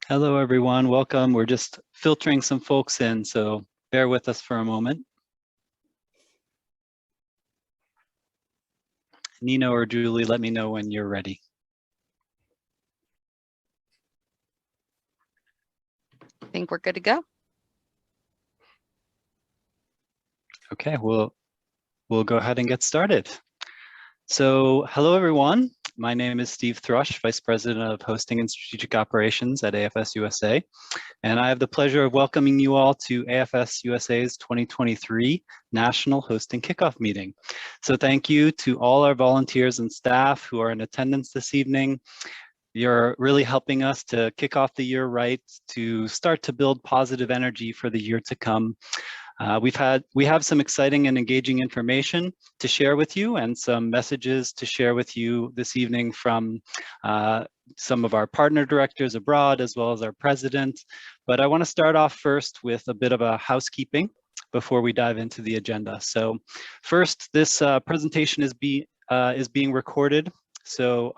Hello, everyone. Welcome. We're just filtering some folks in, so bear with us for a moment. Nino or Julie, let me know when you're ready. I think we're good to go. Okay, we'll go ahead and get started. So hello, everyone. My name is Steve Thrush, Vice President of Hosting and Strategic Operations at AFS-USA. And I have the pleasure of welcoming you all to AFS-USA's 2023 National Hosting Kickoff Meeting. So thank you to all our volunteers and staff who are in attendance this evening. You're really helping us to kick off the year right, to start to build positive energy for the year to come. We have some exciting and engaging information to share with you and some messages to share with you this evening from some of our partner directors abroad, as well as our president. But I want to start off first with a bit of a housekeeping before we dive into the agenda. So first, this presentation is being recorded. So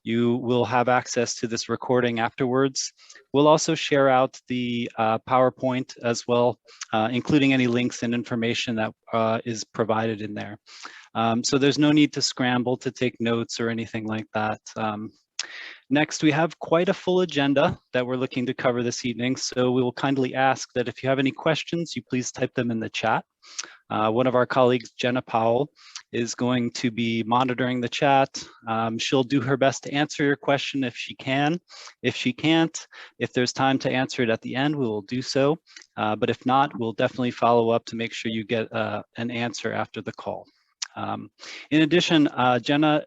you will have access to this recording afterwards. We'll also share out the PowerPoint as well, including any links and information that is provided in there. So there's no need to scramble to take notes or anything like that. Next, we have quite a full agenda that we're looking to cover this evening. So we will kindly ask that if you have any questions, you please type them in the chat. One of our colleagues, Jenna Powell, is going to be monitoring the chat. She'll do her best to answer your question if she can. If she can't, if there's time to answer it at the end, we will do so. But if not, we'll definitely follow up to make sure you get an answer after the call. In addition, Jenna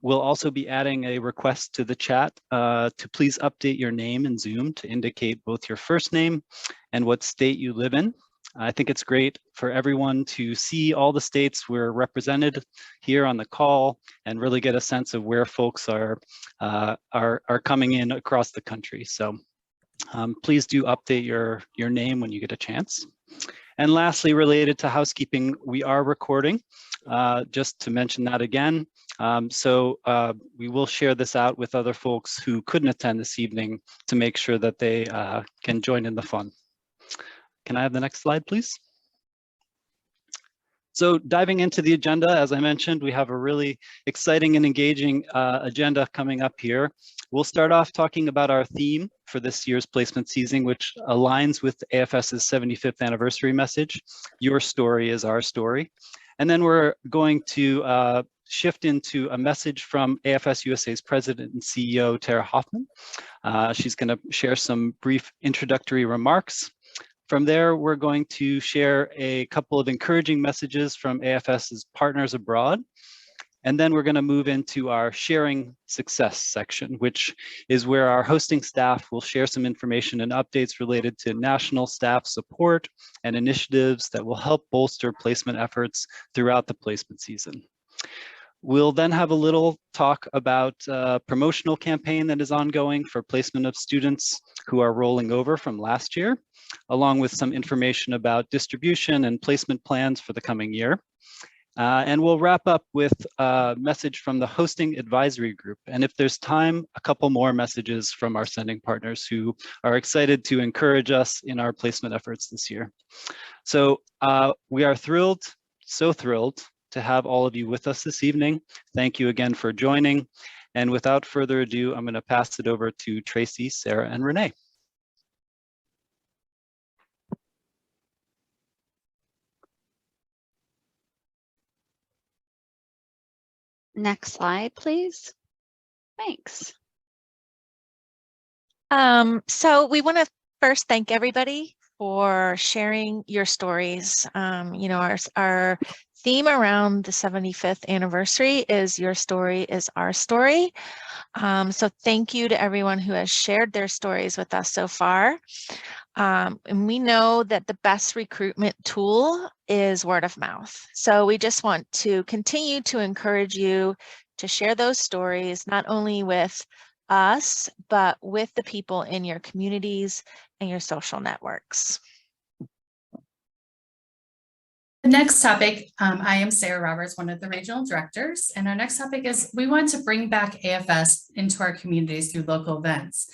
will also be adding a request to the chat to please update your name in Zoom to indicate both your first name and what state you live in. I think it's great for everyone to see all the states we're represented here on the call and really get a sense of where folks are coming in across the country. So please do update your name when you get a chance. And lastly, related to housekeeping, we are recording, just to mention that again. So we will share this out with other folks who couldn't attend this evening to make sure that they can join in the fun. Can I have the next slide, please? So diving into the agenda, as I mentioned, we have a really exciting and engaging agenda coming up here. We'll start off talking about our theme for this year's placement season, which aligns with AFS's 75th anniversary message, "Your story is our story." And then we're going to shift into a message from AFS-USA's President and CEO, Tara Hoffman. She's going to share some brief introductory remarks. From there, we're going to share a couple of encouraging messages from AFS's partners abroad. And then we're going to move into our sharing success section, which is where our hosting staff will share some information and updates related to national staff support and initiatives that will help bolster placement efforts throughout the placement season. We'll then have a little talk about a promotional campaign that is ongoing for placement of students who are rolling over from last year, along with some information about distribution and placement plans for the coming year. And we'll wrap up with a message from the hosting advisory group. And if there's time, a couple more messages from our sending partners who are excited to encourage us in our placement efforts this year. So we are thrilled, so thrilled to have all of you with us this evening. Thank you again for joining. And without further ado, I'm going to pass it over to Tracy, Sarah, and Renee. Next slide, please. Thanks. So we want to first thank everybody for sharing your stories. You know, our theme around the 75th anniversary is "Your story is our story." So thank you to everyone who has shared their stories with us so far. And we know that the best recruitment tool is word of mouth. So we just want to continue to encourage you to share those stories, not only with us, but with the people in your communities and your social networks. The next topic, I am Sarah Roberts, one of the regional directors, and our next topic is we want to bring back AFS into our communities through local events.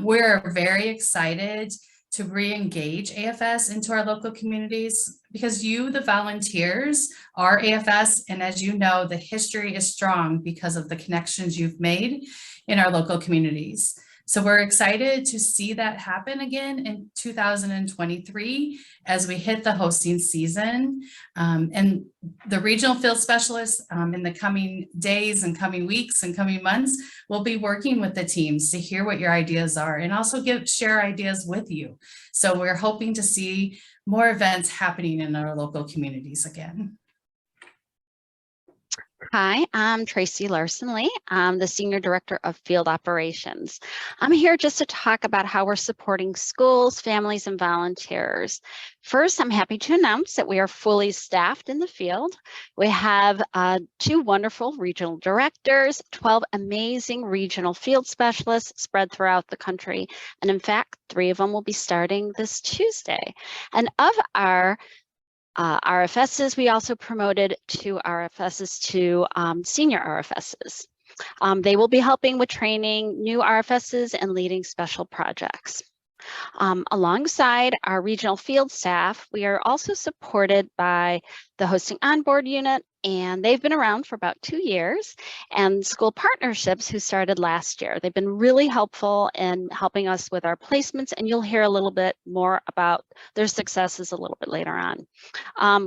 We're very excited to re-engage AFS into our local communities because you, the volunteers, are AFS. And as you know, the history is strong because of the connections you've made in our local communities. So we're excited to see that happen again in 2023 as we hit the hosting season. And the regional field specialists in the coming days and coming weeks and coming months will be working with the teams to hear what your ideas are and also share ideas with you. So we're hoping to see more events happening in our local communities again. Hi, I'm Tracy Larson-Lee. I'm the Senior Director of Field Operations. I'm here just to talk about how we're supporting schools, families, and volunteers. First, I'm happy to announce that we are fully staffed in the field. We have 2 wonderful regional directors, 12 amazing regional field specialists spread throughout the country. And in fact, 3 of them will be starting this Tuesday. And of our RFSs, we also promoted 2 RFSs to senior RFSs. They will be helping with training new RFSs and leading special projects. Alongside our regional field staff, we are also supported by the Hosting Onboard Unit, and they've been around for about 2 years, and School Partnerships, who started last year. They've been really helpful in helping us with our placements, and you'll hear a little bit more about their successes a little bit later on.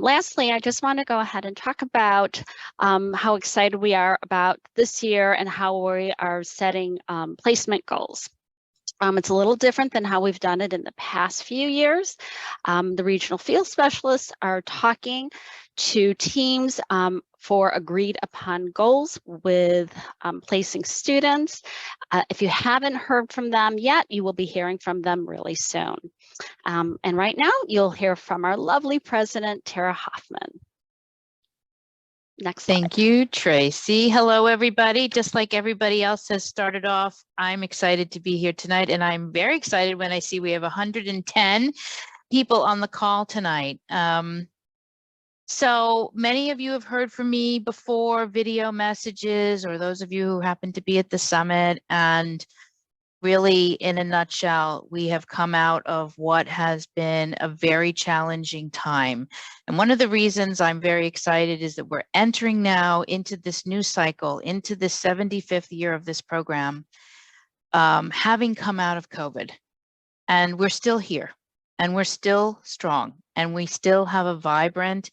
Lastly, I just want to go ahead and talk about how excited we are about this year and how we are setting placement goals. It's a little different than how we've done it in the past few years. The regional field specialists are talking to teams for agreed upon goals with placing students. If you haven't heard from them yet, you will be hearing from them really soon. And right now, you'll hear from our lovely president, Tara Hoffman. Next slide. Thank you, Tracy. Hello, everybody. Just like everybody else has started off, I'm excited to be here tonight, and I'm very excited when I see we have 110 people on the call tonight. So many of you have heard from me before, video messages, or those of you who happen to be at the summit, and really, in a nutshell, we have come out of what has been a very challenging time. And one of the reasons I'm very excited is that we're entering now into this new cycle, into the 75th year of this program, having come out of COVID. And we're still here, and we're still strong, and we still have a vibrant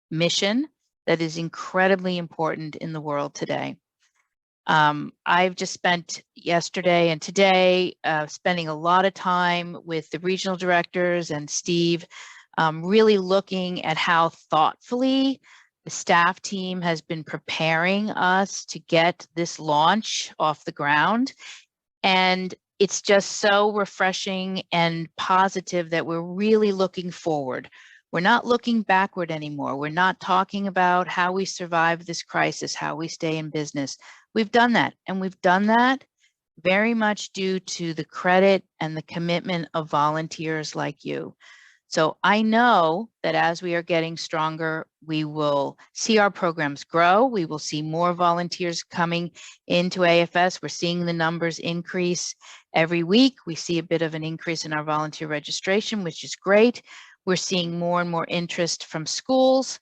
mission that is incredibly important in the world today. I've just spent yesterday and today spending a lot of time with the regional directors and Steve, really looking at how thoughtfully the staff team has been preparing us to get this launch off the ground. And it's just so refreshing and positive that we're really looking forward. We're not looking backward anymore. We're not talking about how we survive this crisis, how we stay in business. We've done that, and we've done that very much due to the credit and the commitment of volunteers like you. So I know that as we are getting stronger, we will see our programs grow. We will see more volunteers coming into AFS. We're seeing the numbers increase every week. We see a bit of an increase in our volunteer registration, which is great. We're seeing more and more interest from schools.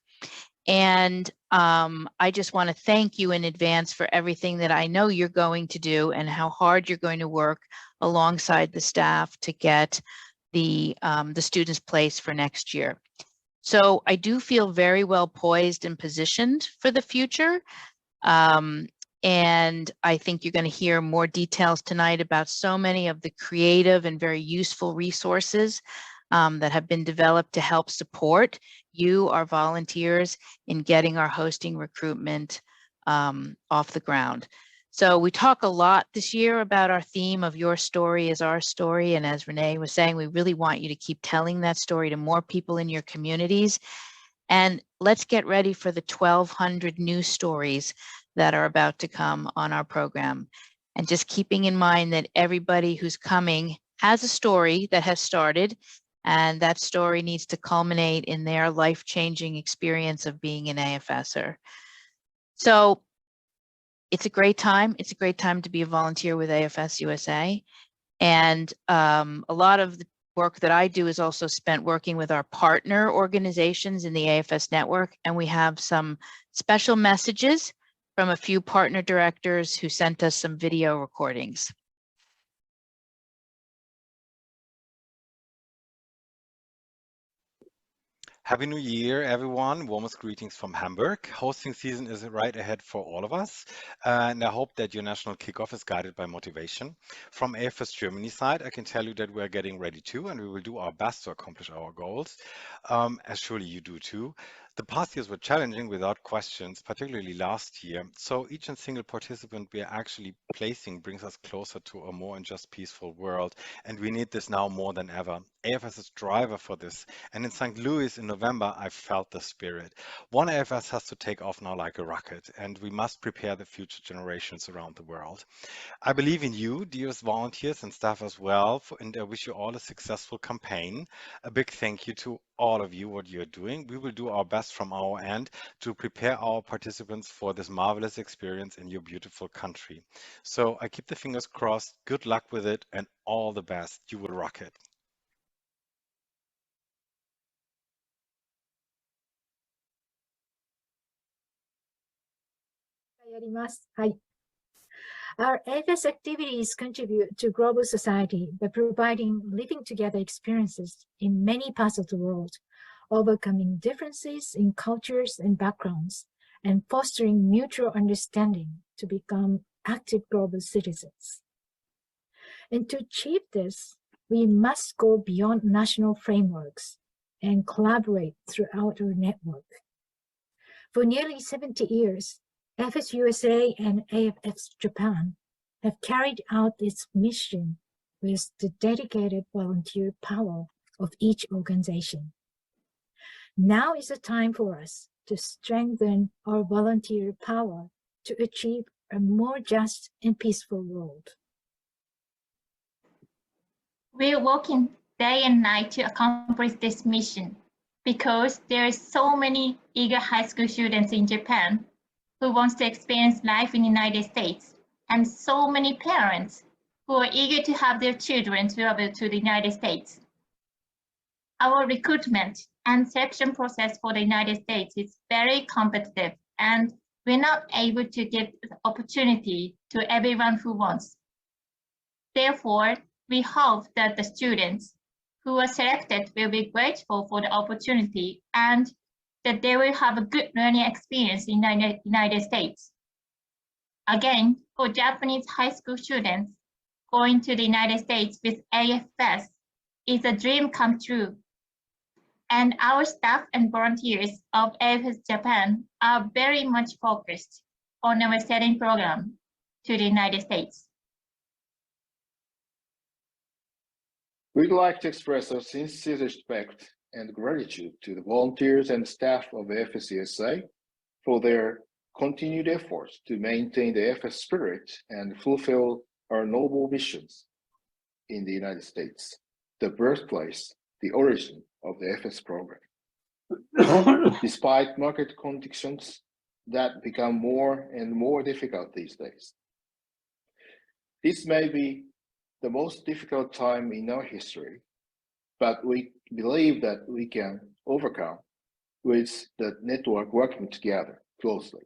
And I just want to thank you in advance for everything that I know you're going to do and how hard you're going to work alongside the staff to get the students placed for next year. So I do feel very well poised and positioned for the future. And I think you're going to hear more details tonight about so many of the creative and very useful resources that have been developed to help support you, our volunteers, in getting our hosting recruitment off the ground. So we talk a lot this year about our theme of your story is our story. And as Renee was saying, we really want you to keep telling that story to more people in your communities. And let's get ready for the 1,200 new stories that are about to come on our program. And just keeping in mind that everybody who's coming has a story that has started, and that story needs to culminate in their life-changing experience of being an AFSer. So it's a great time. It's a great time to be a volunteer with AFS-USA. And a lot of the work that I do is also spent working with our partner organizations in the AFS network. And we have some special messages from a few partner directors who sent us some video recordings. Happy New Year, everyone. Warmest greetings from Hamburg. Hosting season is right ahead for all of us, and I hope that your national kickoff is guided by motivation. From AFS Germany side, I can tell you that we are getting ready too, and we will do our best to accomplish our goals, as surely you do too. The past years were challenging without questions, particularly last year. So each and single participant we are actually placing brings us closer to a more and just peaceful world. And we need this now more than ever. AFS is driver for this. And in St. Louis in November, I felt the spirit. One AFS has to take off now like a rocket, and we must prepare the future generations around the world. I believe in you, dearest volunteers and staff as well, and I wish you all a successful campaign. A big thank you to all of you, what you're doing. We will do our best from our end to prepare our participants for this marvelous experience in your beautiful country. So I keep the fingers crossed. Good luck with it and all the best. You will rock it. Our AFS activities contribute to global society by providing living together experiences in many parts of the world, overcoming differences in cultures and backgrounds, and fostering mutual understanding to become active global citizens. And to achieve this, we must go beyond national frameworks and collaborate throughout our network. For nearly 70 years, AFS-USA and AFS-Japan have carried out its mission with the dedicated volunteer power of each organization. Now is the time for us to strengthen our volunteer power to achieve a more just and peaceful world. We're working day and night to accomplish this mission because there are so many eager high school students in Japan who wants to experience life in the United States, and so many parents who are eager to have their children travel to the United States. Our recruitment and selection process for the United States is very competitive, and we're not able to give the opportunity to everyone who wants. Therefore, we hope that the students who are selected will be grateful for the opportunity and that they will have a good learning experience in the United States. Again, for Japanese high school students, going to the United States with AFS is a dream come true. And our staff and volunteers of AFS Japan are very much focused on our sending program to the United States. We'd like to express our sincere respect and gratitude to the volunteers and staff of AFS-USA for their continued efforts to maintain the AFS spirit and fulfill our noble missions in the United States, the birthplace, the origin of the AFS program. Despite market conditions that become more and more difficult these days, this may be the most difficult time in our history, but we believe that we can overcome with the network working together closely.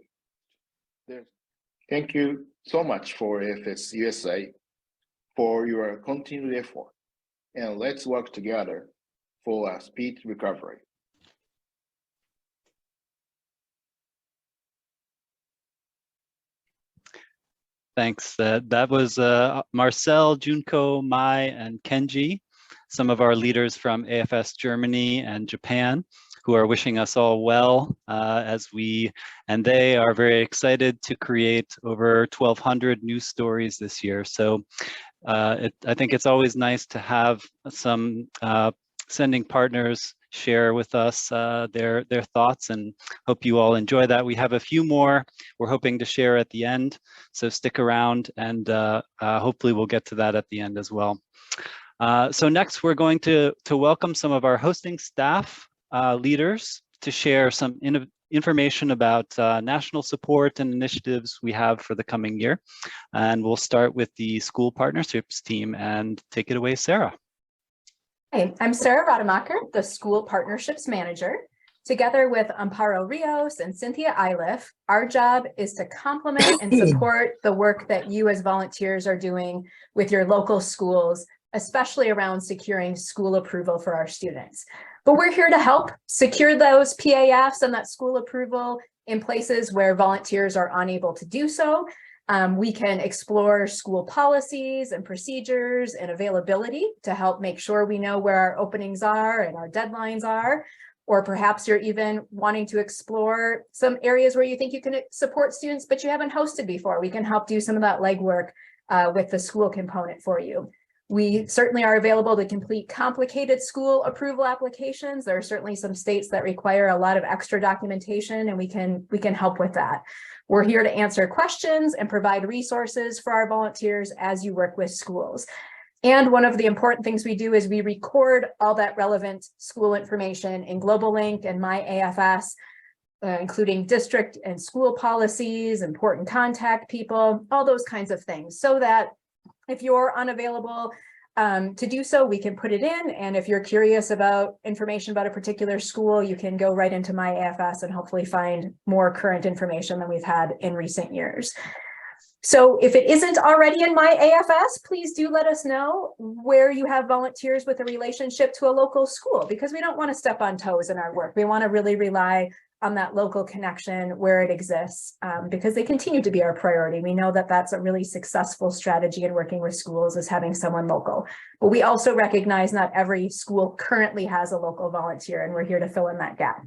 Thank you so much for AFS-USA for your continued effort, and let's work together for a speedy recovery. Thanks. That was Marcel, Junko, Mai, and Kenji, some of our leaders from AFS Germany and Japan, who are wishing us all well as we and they are very excited to create over 1,200 new stories this year. So I think it's always nice to have some sending partners share with us their thoughts, and hope you all enjoy that. We have a few more we're hoping to share at the end, so stick around, and hopefully we'll get to that at the end as well. So next we're going to welcome some of our hosting staff leaders to share some information about national support and initiatives we have for the coming year. And we'll start with the school partnerships team, and take it away, Sarah. Hey, I'm Sarah Rademacher, the School Partnerships Manager. Together with Amparo Rios and Cynthia Iliff, our job is to complement and support the work that you as volunteers are doing with your local schools, especially around securing school approval for our students. But we're here to help secure those PAFs and that school approval in places where volunteers are unable to do so. We can explore school policies and procedures and availability to help make sure we know where our openings are and our deadlines are. Or perhaps you're even wanting to explore some areas where you think you can support students, but you haven't hosted before. We can help do some of that legwork with the school component for you. We certainly are available to complete complicated school approval applications. There are certainly some states that require a lot of extra documentation, and we can help with that. We're here to answer questions and provide resources for our volunteers as you work with schools. And one of the important things we do is we record all that relevant school information in Global Link and My AFS, including district and school policies, important contact people, all those kinds of things, so that if you're unavailable to do so, we can put it in. And if you're curious about information about a particular school, you can go right into My AFS and hopefully find more current information than we've had in recent years. So if it isn't already in My AFS, please do let us know where you have volunteers with a relationship to a local school, because we don't want to step on toes in our work. We want to really rely on that local connection where it exists, because they continue to be our priority. We know that that's a really successful strategy in working with schools, is having someone local. But we also recognize not every school currently has a local volunteer, and we're here to fill in that gap.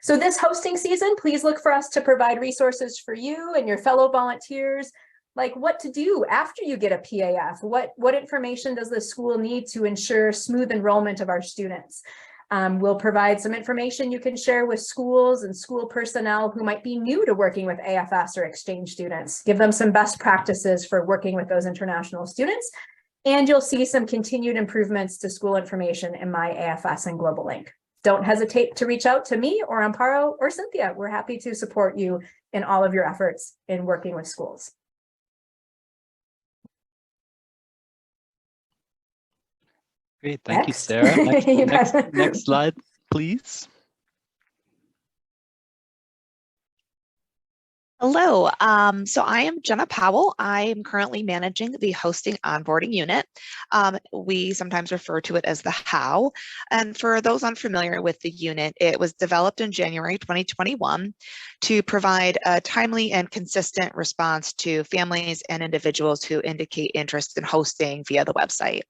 So this hosting season, please look for us to provide resources for you and your fellow volunteers, like what to do after you get a PAF. What information does the school need to ensure smooth enrollment of our students? We'll provide some information you can share with schools and school personnel who might be new to working with AFS or exchange students. Give them some best practices for working with those international students. And you'll see some continued improvements to school information in My AFS and Global Link. Don't hesitate to reach out to me or Amparo or Cynthia. We're happy to support you in all of your efforts in working with schools. Great, thank you, Sarah. Next slide, please. Hello, so I am Jenna Powell. I am currently managing the hosting onboarding unit. We sometimes refer to it as the HOW. And for those unfamiliar with the unit, it was developed in January 2021 to provide a timely and consistent response to families and individuals who indicate interest in hosting via the website.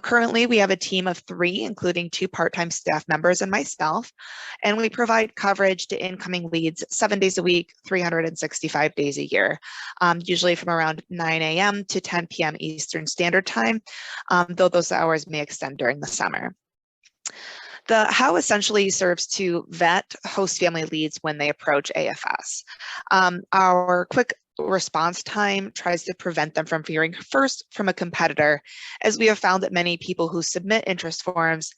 Currently, we have a team of 3, including 2 part-time staff members and myself, and we provide coverage to incoming leads 7 days a week, 365 days a year, usually from around 9 a.m. to 10 p.m. Eastern Standard Time, though those hours may extend during the summer. The HOW essentially serves to vet host family leads when they approach AFS. Our quick response time tries to prevent them from hearing first from a competitor, as we have found that many people who submit interest forms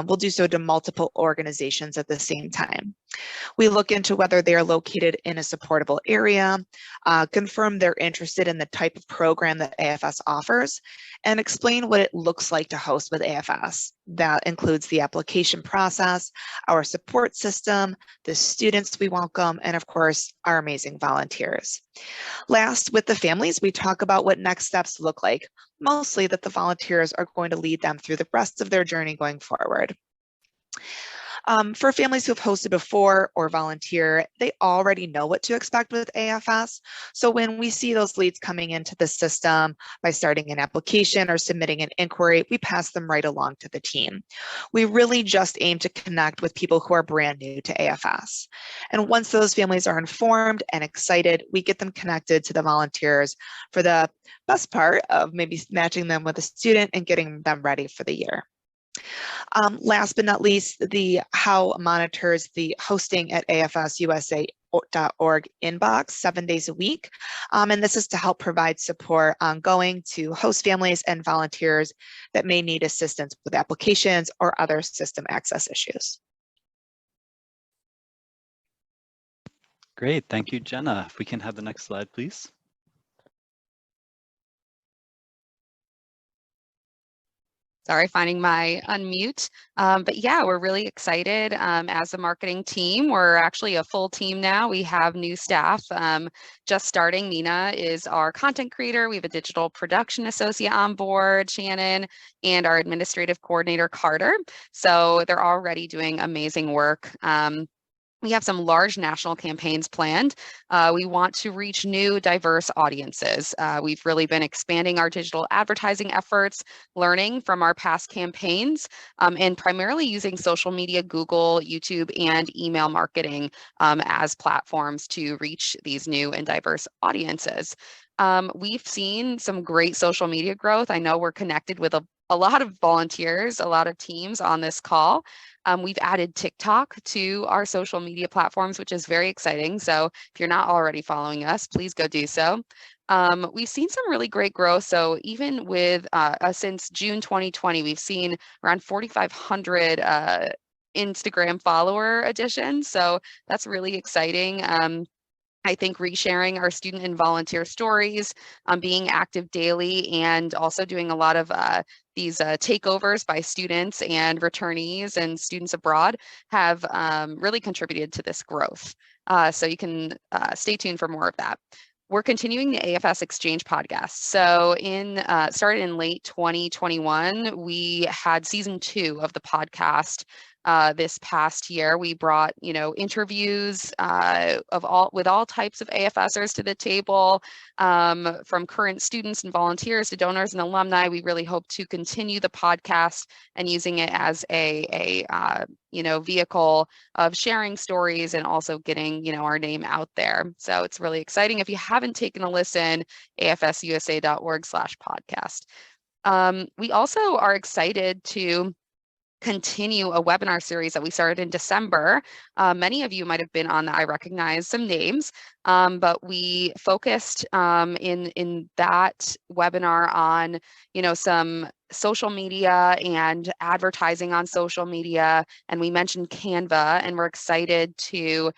will do so to multiple organizations at the same time. We look into whether they are located in a supportable area, confirm they're interested in the type of program that AFS offers, and explain what it looks like to host with AFS. That includes the application process, our support system, the students we welcome, and of course, our amazing volunteers. Last, with the families, we talk about what next steps look like, mostly that the volunteers are going to lead them through the rest of their journey going forward. For families who have hosted before or volunteer, they already know what to expect with AFS. So when we see those leads coming into the system by starting an application or submitting an inquiry, we pass them right along to the team. We really just aim to connect with people who are brand new to AFS. And once those families are informed and excited, we get them connected to the volunteers for the best part of maybe matching them with a student and getting them ready for the year. Last but not least, the HOW monitors the hosting at AFS-USA.org inbox 7 days a week. And this is to help provide support ongoing to host families and volunteers that may need assistance with applications or other system access issues. Great, thank you, Jenna. If we can have the next slide, please. Sorry, finding my unmute. But yeah, we're really excited as a marketing team. We're actually a full team now. We have new staff just starting. Nina is our content creator. We have a digital production associate on board, Shannon, and our administrative coordinator, Carter. So they're already doing amazing work. We have some large national campaigns planned. We want to reach new, diverse audiences. We've really been expanding our digital advertising efforts, learning from our past campaigns, and primarily using social media, Google, YouTube, and email marketing as platforms to reach these new and diverse audiences. We've seen some great social media growth. I know we're connected with a lot of volunteers, a lot of teams on this call. We've added TikTok to our social media platforms, which is very exciting. So if you're not already following us, please go do so. We've seen some really great growth. So even with since June 2020, we've seen around 4,500 Instagram follower additions. So that's really exciting. I think resharing our student and volunteer stories, being active daily, and also doing a lot of these takeovers by students and returnees and students abroad have really contributed to this growth. So you can stay tuned for more of that. We're continuing the AFS Exchange podcast. So started in late 2021, we had season 2 of the podcast. This past year, we brought, interviews with all types of AFSers to the table, from current students and volunteers to donors and alumni. We really hope to continue the podcast and using it as a vehicle of sharing stories and also getting, our name out there. So it's really exciting. If you haven't taken a listen, afsusa.org/podcast. We also are excited to continue a webinar series that we started in December. Many of you might have been on that. I recognize some names, but we focused in that webinar on, some social media and advertising on social media. And we mentioned Canva, and we're excited to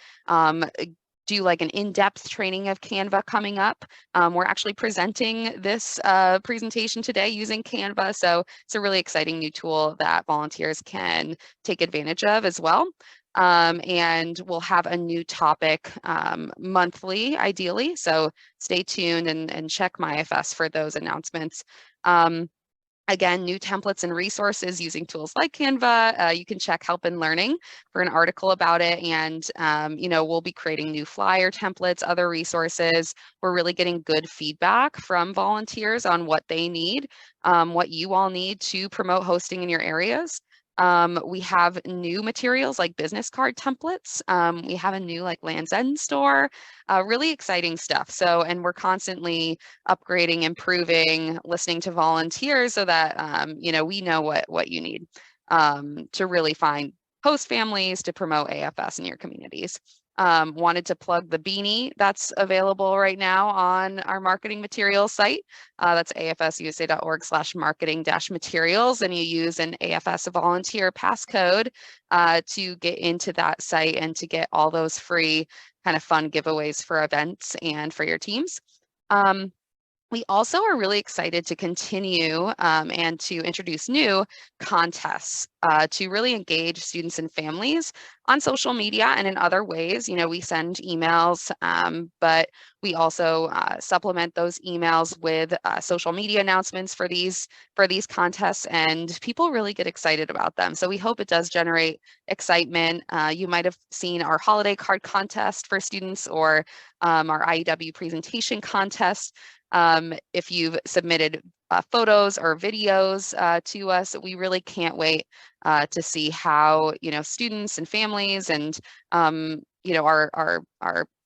do like an in-depth training of Canva coming up. We're actually presenting this presentation today using Canva. So it's a really exciting new tool that volunteers can take advantage of as well. And we'll have a new topic monthly, ideally. So stay tuned and check MyFS for those announcements. Again, new templates and resources using tools like Canva. You can check Help in Learning for an article about it. And, we'll be creating new flyer templates, other resources. We're really getting good feedback from volunteers on what they need, what you all need to promote hosting in your areas. We have new materials like business card templates. We have a new Land's End store, really exciting stuff. So, and we're constantly upgrading, improving, listening to volunteers so that, we know what you need to really find host families to promote AFS in your communities. Wanted to plug the beanie that's available right now on our marketing materials site. That's afsusa.org/marketing-materials, and you use an AFS volunteer passcode to get into that site and to get all those free kind of fun giveaways for events and for your teams. We also are really excited to continue and to introduce new contests to really engage students and families on social media and in other ways. We send emails, but we also supplement those emails with social media announcements for these contests, and people really get excited about them. So we hope it does generate excitement. You might have seen our holiday card contest for students or our IEW presentation contest. If you've submitted photos or videos to us, we really can't wait to see how students and families and are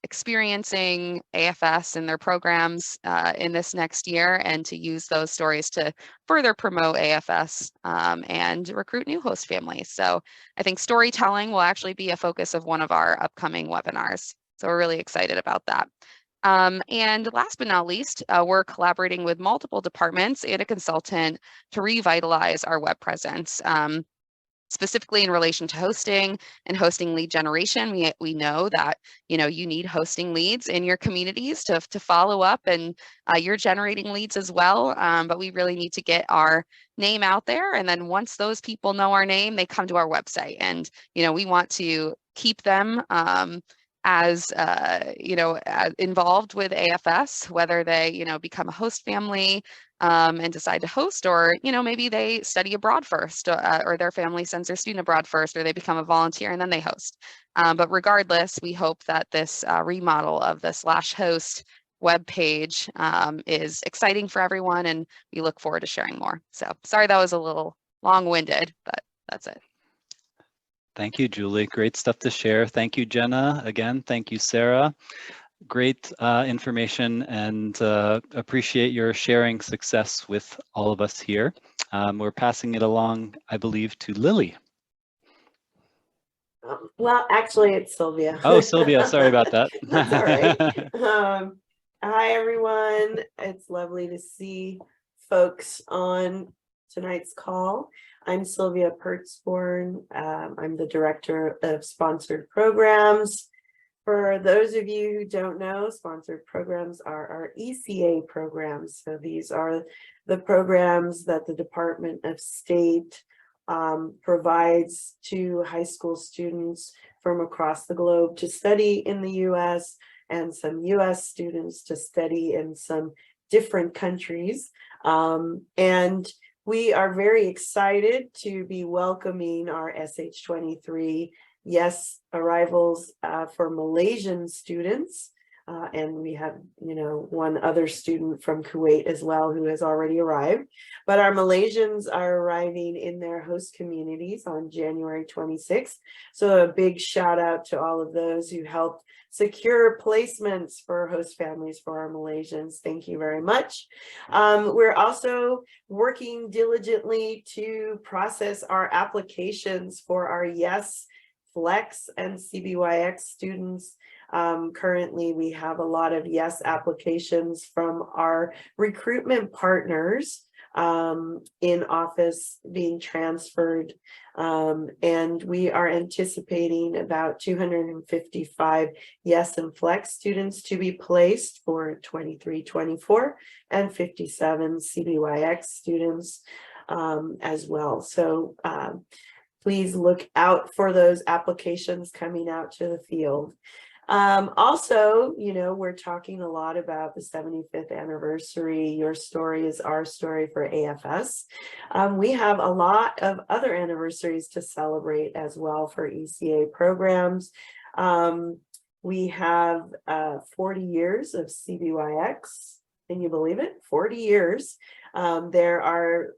experiencing AFS and their programs in this next year, and to use those stories to further promote AFS and recruit new host families. So I think storytelling will actually be a focus of one of our upcoming webinars. So we're really excited about that. And last but not least, we're collaborating with multiple departments and a consultant to revitalize our web presence. specifically in relation to hosting and hosting lead generation. We know that, you know, you need hosting leads in your communities to follow up, and you're generating leads as well. But we really need to get our name out there. And then once those people know our name, they come to our website, and, you know, we want to keep them as you know, involved with AFS, whether they, you know, become a host family and decide to host, or, you know, maybe they study abroad first, or their family sends their student abroad first, or they become a volunteer and then they host. But regardless, we hope that this remodel of the /host web page is exciting for everyone, and we look forward to sharing more. So sorry that was a little long-winded, but that's it. Thank you, Julie. Great stuff to share. Thank you, Jenna. Again, thank you, Sarah. Great information, and appreciate your sharing success with all of us here. We're passing it along, I believe, to Lily. Well, actually, it's Sylvia. Oh, Sylvia, sorry about that. That's all right. Hi, everyone. It's lovely to see folks on tonight's call. I'm Sylvia Pertzborn. I'm the Director of Sponsored Programs. For those of you who don't know, sponsored programs are our ECA programs. So these are the programs that the Department of State provides to high school students from across the globe to study in the US, and some US students to study in some different countries. And we are very excited to be welcoming our SH23 YES arrivals for Malaysian students. And we have, you know, one other student from Kuwait as well who has already arrived. But our Malaysians are arriving in their host communities on January 26th. So a big shout out to all of those who helped secure placements for host families for our Malaysians. Thank you very much. We're also working diligently to process our applications for our YES, Flex, and CBYX students. Currently, we have a lot of YES applications from our recruitment partners in office being transferred. And we are anticipating about 255 YES and Flex students to be placed for 23-24, and 57 CBYX students as well. So please look out for those applications coming out to the field. Also, you know, we're talking a lot about the 75th anniversary. Your story is our story for AFS. We have a lot of other anniversaries to celebrate as well for ECA programs. We have 40 years of CBYX. Can you believe it? 40 years. There are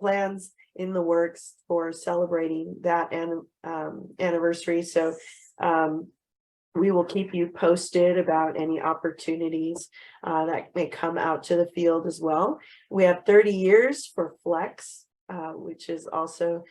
plans in the works for celebrating that anniversary. So we will keep you posted about any opportunities that may come out to the field as well. We have 30 years for Flex, which is also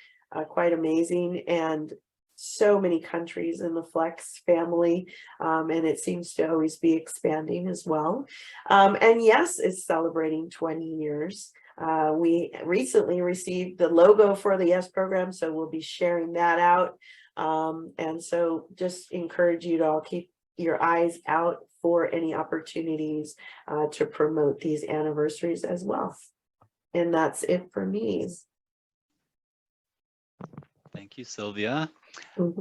quite amazing, and so many countries in the Flex family, and it seems to always be expanding as well. And YES is celebrating 20 years. We recently received the logo for the YES program, so we'll be sharing that out. And so just encourage you to all keep your eyes out for any opportunities to promote these anniversaries as well. And that's it for me. Thank you, Sylvia.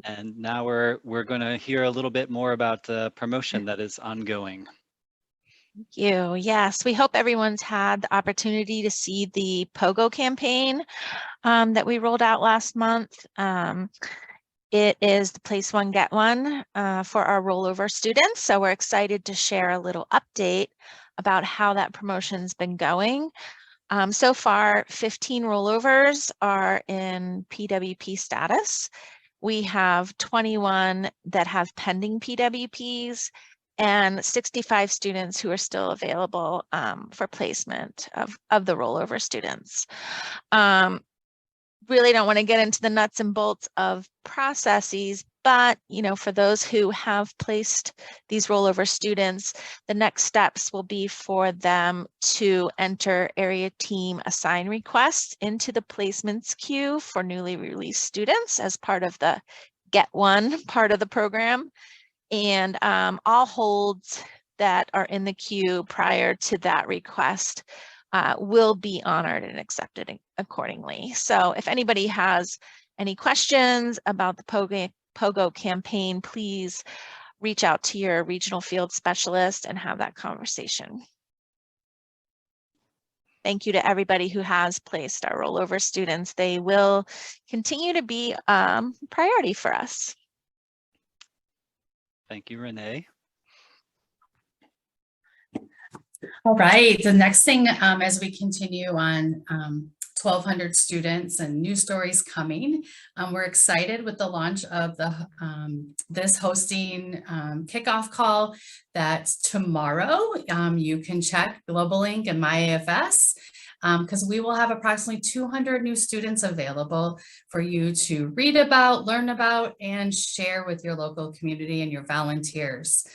And now we're going to hear a little bit more about the promotion that is ongoing. Thank you. Yes, we hope everyone's had the opportunity to see the POGO campaign that we rolled out last month. It is the Place One, Get One for our rollover students. So we're excited to share a little update about how that promotion's been going. So far, 15 rollovers are in PWP status. We have 21 that have pending PWPs and 65 students who are still available for placement of the rollover students. really don't want to get into the nuts and bolts of processes, but for those who have placed these rollover students, the next steps will be for them to enter area team assign requests into the placements queue for newly released students as part of the Get One part of the program. And all holds that are in the queue prior to that request will be honored and accepted accordingly. So if anybody has any questions about the POGO campaign, please reach out to your regional field specialist and have that conversation. Thank you to everybody who has placed our rollover students. They will continue to be priority for us. Thank you, Renee. All right, the next thing as we continue on 1,200 students and new stories coming, we're excited with the launch of the this hosting kickoff call that tomorrow you can check Global Link and My AFS because we will have approximately 200 new students available for you to read about, learn about, and share with your local community and your volunteers.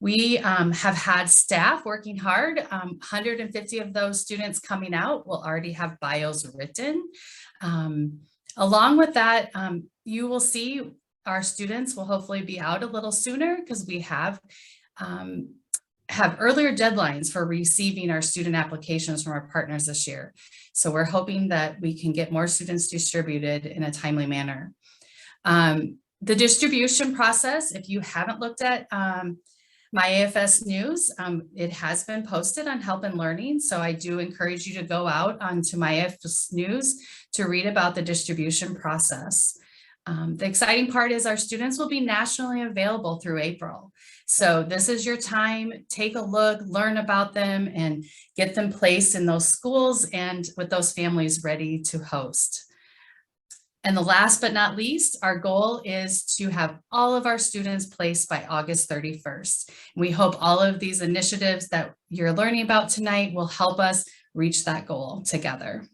We have had staff working hard. 150 of those students coming out will already have bios written. Along with that, you will see our students will hopefully be out a little sooner because we have earlier deadlines for receiving our student applications from our partners this year. So we're hoping that we can get more students distributed in a timely manner. The distribution process, if you haven't looked at My AFS News, it has been posted on Help and Learning. So I do encourage you to go out onto My AFS News to read about the distribution process. The exciting part is our students will be nationally available through April. So this is your time. Take a look, learn about them, and get them placed in those schools and with those families ready to host. And the last but not least, our goal is to have all of our students placed by August 31st. We hope all of these initiatives that you're learning about tonight will help us reach that goal together.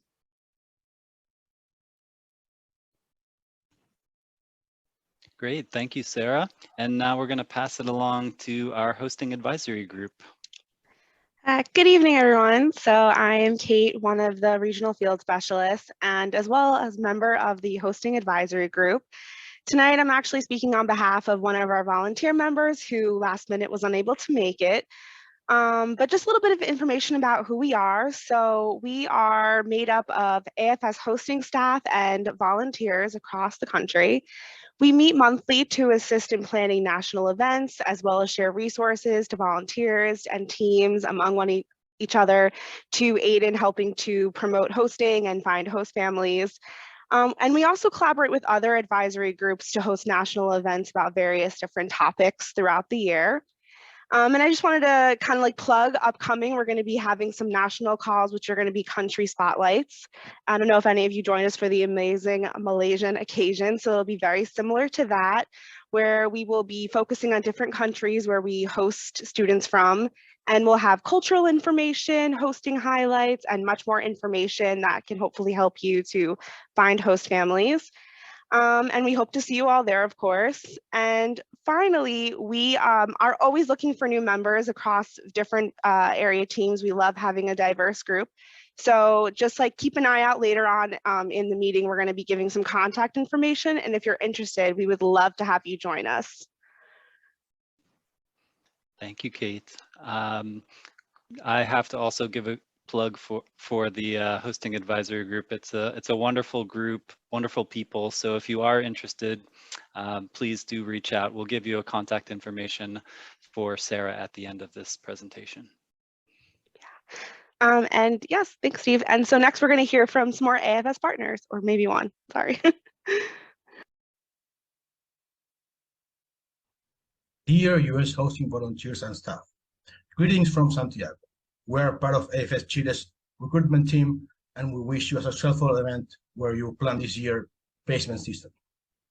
Great, thank you, Sarah. And now we're going to pass it along to our hosting advisory group. Good evening, everyone. So I am Kate, one of the regional field specialists, and as well as member of the hosting advisory group. Tonight, I'm actually speaking on behalf of one of our volunteer members who last minute was unable to make it. But just a little bit of information about who we are. So we are made up of AFS hosting staff and volunteers across the country. We meet monthly to assist in planning national events, as well as share resources to volunteers and teams among each other to aid in helping to promote hosting and find host families. And we also collaborate with other advisory groups to host national events about various different topics throughout the year. And I just wanted to kind of like plug upcoming, we're going to be having some national calls, which are going to be country spotlights. I don't know if any of you joined us for the amazing Malaysian occasion. So it'll be very similar to that, where we will be focusing on different countries where we host students from. And we'll have cultural information, hosting highlights, and much more information that can hopefully help you to find host families. And we hope to see you all there, of course. And finally, we are always looking for new members across different area teams. We love having a diverse group. So just like keep an eye out later on in the meeting, we're going to be giving some contact information. And if you're interested, we would love to have you join us. Thank you, Kate. I have to also give a plug for the hosting advisory group. It's a wonderful group, wonderful people. So if you are interested, please do reach out. We'll give you a contact information for Sarah at the end of this presentation. Yeah. And yes, thanks, Steve. And so next we're going to hear from some more AFS partners, or maybe one, sorry. Dear U.S. hosting volunteers and staff, greetings from Santiago. We are part of AFS Chile's recruitment team, and we wish you a successful event where you plan this year's placement system.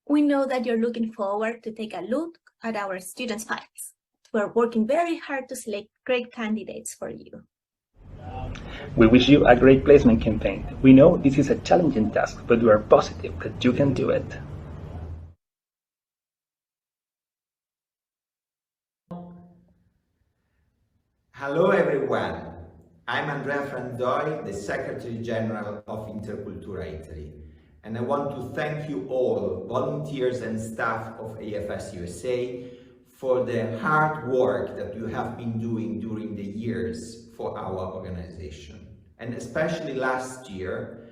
We know that you're looking forward to take a look at our students' files. We're working very hard to select great candidates for you. We wish you a great placement campaign. We know this is a challenging task, but we are positive that you can do it. Hello everyone, I'm Andrea Franzoi, the Secretary General of Intercultura Italy, and I want to thank you all, volunteers and staff of AFS-USA, for the hard work that you have been doing during the years for our organization. And especially last year,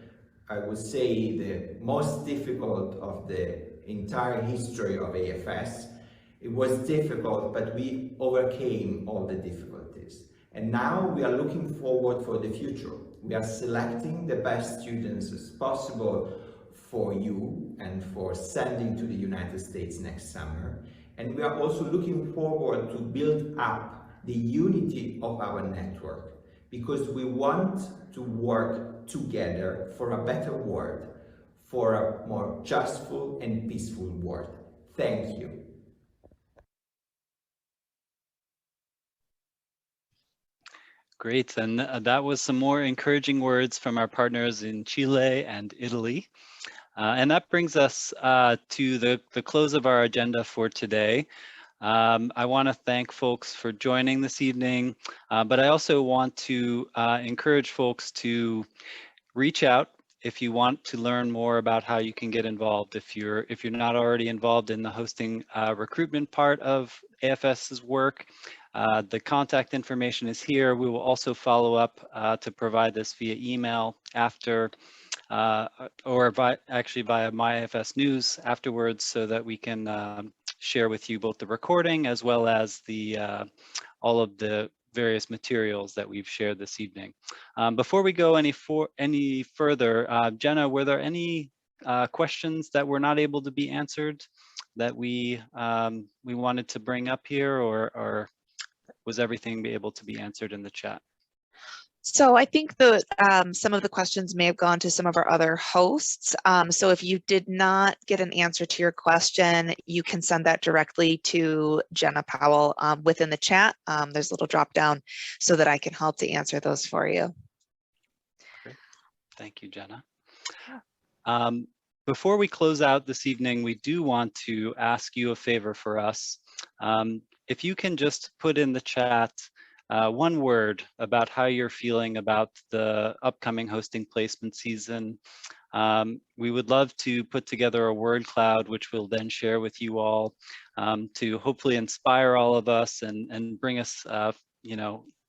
I would say the most difficult of the entire history of AFS. It was difficult, but we overcame all the difficulties. And now we are looking forward for the future. We are selecting the best students as possible for you and for sending to the United States next summer. And we are also looking forward to build up the unity of our network, because we want to work together for a better world, for a more justful and peaceful world. Thank you. Great, and that was some more encouraging words from our partners in Chile and Italy. And that brings us to the close of our agenda for today. I want to thank folks for joining this evening, but I also want to encourage folks to reach out if you want to learn more about how you can get involved. If you're not already involved in the hosting recruitment part of AFS's work, the contact information is here. We will also follow up to provide this via email after, or actually via MyAFS News afterwards, so that we can share with you both the recording as well as the all of the various materials that we've shared this evening. Before we go any further, Jenna, were there any questions that were not able to be answered that we wanted to bring up here, or was everything able to be answered in the chat? So I think that some of the questions may have gone to some of our other hosts. So if you did not get an answer to your question, you can send that directly to Jenna Powell within the chat. There's a little drop down so that I can help to answer those for you. Great. Thank you, Jenna. Before we close out this evening, we do want to ask you a favor for us. If you can just put in the chat one word about how you're feeling about the upcoming hosting placement season. We would love to put together a word cloud, which we'll then share with you all to hopefully inspire all of us and bring us,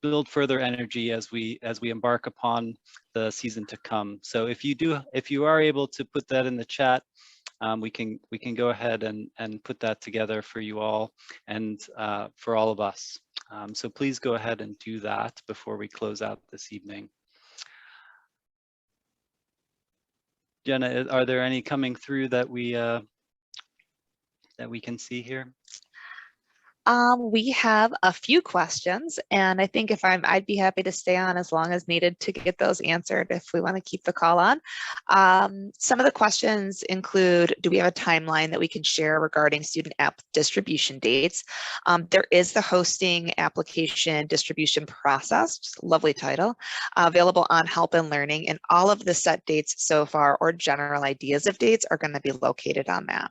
build further energy as we embark upon the season to come. So if you are able to put that in the chat, we can go ahead and put that together for you all and for all of us. So please go ahead and do that before we close out this evening. Jenna, are there any coming through that we can see here? We have a few questions, and I think I'd be happy to stay on as long as needed to get those answered if we want to keep the call on. Some of the questions include, do we have a timeline that we can share regarding student app distribution dates? There is the hosting application distribution process, lovely title, available on Help and Learning, and all of the set dates so far or general ideas of dates are going to be located on that.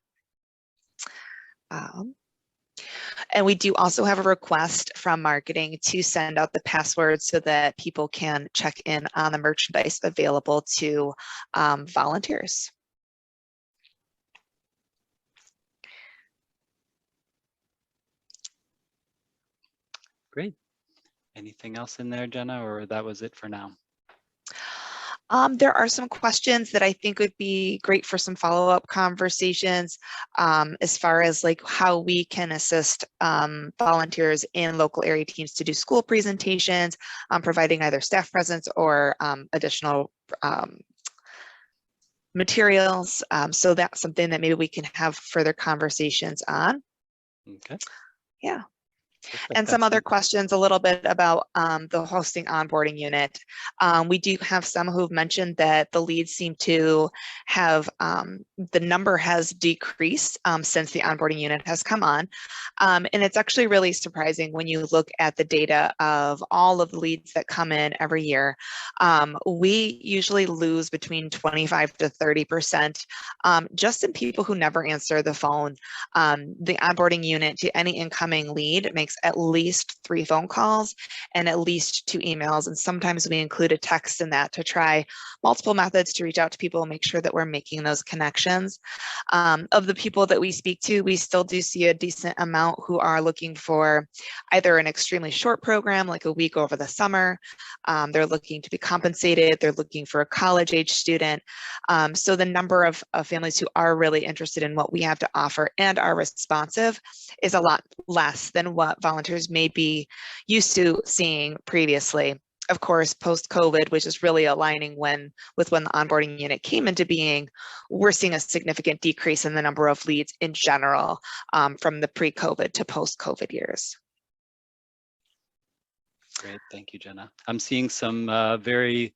And we do also have a request from marketing to send out the passwords so that people can check in on the merchandise available to volunteers. Great. Anything else in there, Jenna, or that was it for now? There are some questions that I think would be great for some follow-up conversations as far as like how we can assist volunteers in local area teams to do school presentations, providing either staff presence or additional materials. So that's something that maybe we can have further conversations on. Okay. Yeah. And some other questions a little bit about the hosting onboarding unit. We do have some who've mentioned that the leads seem to have, the number has decreased since the onboarding unit has come on. And it's actually really surprising when you look at the data of all of the leads that come in every year. We usually lose between 25 to 30% just in people who never answer the phone. The onboarding unit to any incoming lead makes at least 3 phone calls and at least 2 emails. And sometimes we include a text in that to try multiple methods to reach out to people and make sure that we're making those connections. Of the people that we speak to, we still do see a decent amount who are looking for either an extremely short program, like a week over the summer. They're looking to be compensated. They're looking for a college age student. So the number of families who are really interested in what we have to offer and are responsive is a lot less than what volunteers may be used to seeing previously. Of course, post-COVID, which is really aligning with when the onboarding unit came into being, we're seeing a significant decrease in the number of leads in general from the pre-COVID to post-COVID years. Great, thank you, Jenna. I'm seeing some very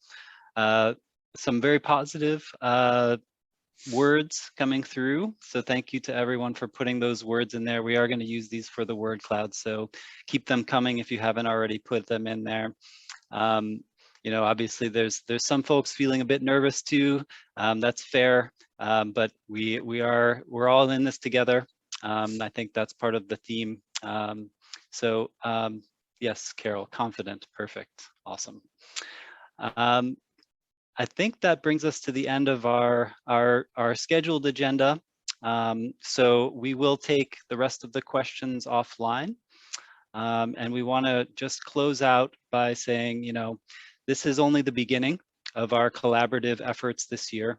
positive words coming through. So thank you to everyone for putting those words in there. We are going to use these for the word cloud, so keep them coming if you haven't already put them in there. You know, obviously there's some folks feeling a bit nervous too. That's fair, but we're all in this together. I think that's part of the theme. Yes, Carol, confident, perfect, awesome. I think that brings us to the end of our scheduled agenda. So we will take the rest of the questions offline. And we want to just close out by saying, you know, this is only the beginning of our collaborative efforts this year.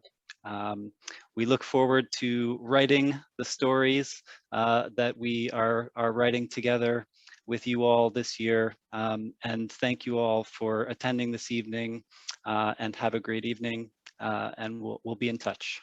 We look forward to writing the stories that we are writing together with you all this year. And thank you all for attending this evening, and have a great evening, and we'll be in touch.